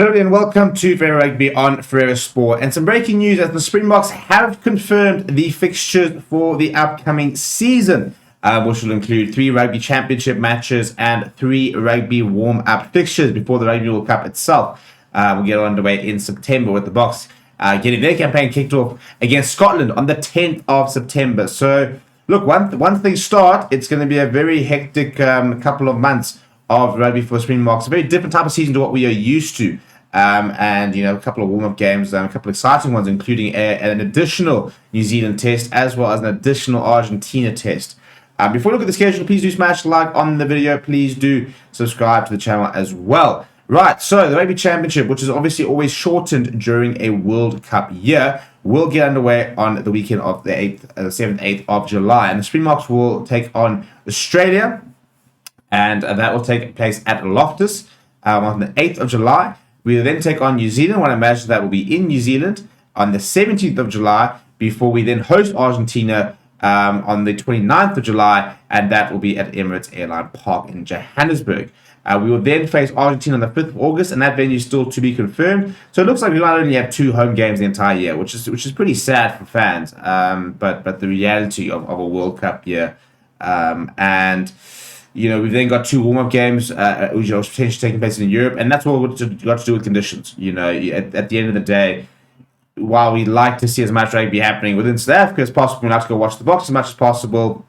Hello and welcome to Forever Rugby on Forever Sport. And some breaking news as the Springboks have confirmed the fixtures for the upcoming season, which will include 3 Rugby Championship matches and 3 Rugby warm-up fixtures before the Rugby World Cup itself will get underway in September, with the Boks getting their campaign kicked off against Scotland on the 10th of September. So, look, once things start, it's going to be a very hectic couple of months of rugby for Springboks. A very different type of season to what we are used to. And, you know, a couple of warm-up games, a couple of exciting ones, including an additional New Zealand test as well as an additional Argentina test. Before we look at the schedule, please do smash the like on the video. Please do subscribe to the channel as well. Right, so the Rugby Championship, which is obviously always shortened during a World Cup year, will get underway on the weekend of the 7th, 8th of July. And the Springboks will take on Australia, and that will take place at Loftus on the 8th of July. We will then take on New Zealand. What I imagine that will be in New Zealand on the 17th of July, before we then host Argentina on the 29th of July, and that will be at Emirates Airline Park in Johannesburg. We will then face Argentina on the 5th of August, and that venue is still to be confirmed. So it looks like we might only have 2 home games the entire year, which is pretty sad for fans. But the reality of a World Cup year, and you know, we've then got 2 warm-up games, which are potentially taking place in Europe, and that's all got to do with conditions. You know, at the end of the day, while we like to see as much rugby happening within South Africa as possible, we like to go watch the Boks as much as possible.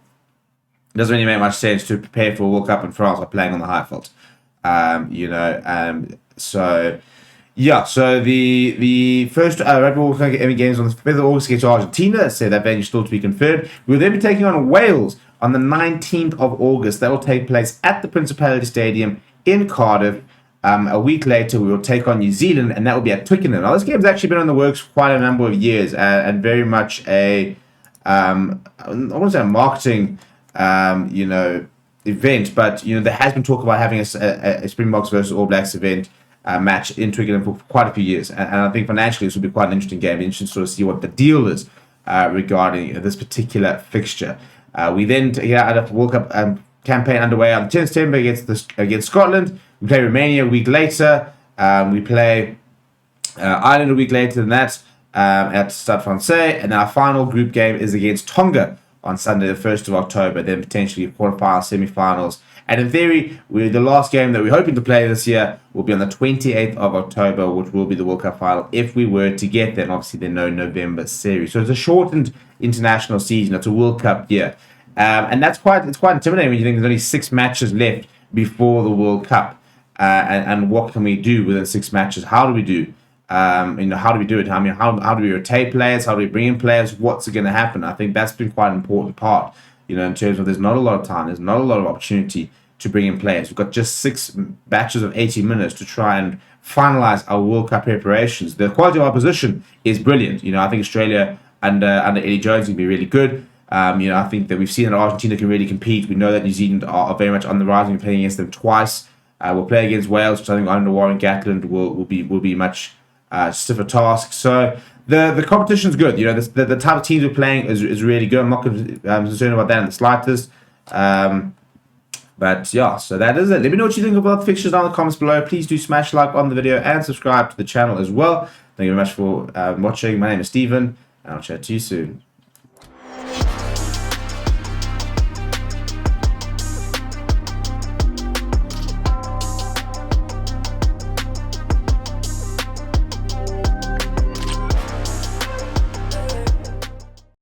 It doesn't really make much sense to prepare for a World Cup in France by playing on the Highfield. So the first Rugby World Cup games on the 5th of August against Argentina, so that venue is still to be confirmed. We'll then be taking on Wales on the 19th of August. That will take place at the Principality Stadium in Cardiff. A week later, we will take on New Zealand, and that will be at Twickenham. Now, this game's actually been in the works for quite a number of years, and very much I want to say a marketing, event, but, you know, there has been talk about having a Springboks versus All Blacks event match in Twickenham for quite a few years. And I think financially this will be quite an interesting game. Interesting to sort of see what the deal is regarding this particular fixture. We then get out of the World Cup campaign underway on the 10th of September against Scotland. We play Romania a week later. We play Ireland a week later than that at Stade Francais. And our final group game is against Tonga on Sunday, the 1st of October. Then potentially quarterfinals, semi-finals. And in theory, the last game that we're hoping to play this year will be on the 28th of October, which will be the World Cup final if we were to get there. And obviously, there's no November series. So it's a shortened international season. It's a World Cup year. And it's quite intimidating when you think there's only 6 matches left before the World Cup. And what can we do within 6 matches? How do we do? How do we do it? I mean, how do we rotate players? How do we bring in players? What's going to happen? I think that's been quite an important part, you know, in terms of there's not a lot of time, there's not a lot of opportunity to bring in players. We've got just 6 batches of 80 minutes to try and finalize our World Cup preparations. The quality of our position is brilliant. You know, I think Australia under Eddie Jones can be really good. I think that we've seen that Argentina can really compete. We know that New Zealand are very much on the rise. We're playing against them twice. We'll play against Wales, which I think under Warren Gatland will be much stiffer task. So the competition's good. You know, the type of teams we're playing is really good. I'm not concerned about that in the slightest. But yeah, so that is it. Let me know what you think about the fixtures down in the comments below. Please do smash like on the video and subscribe to the channel as well. Thank you very much for watching. My name is Steven, and I'll chat to you soon.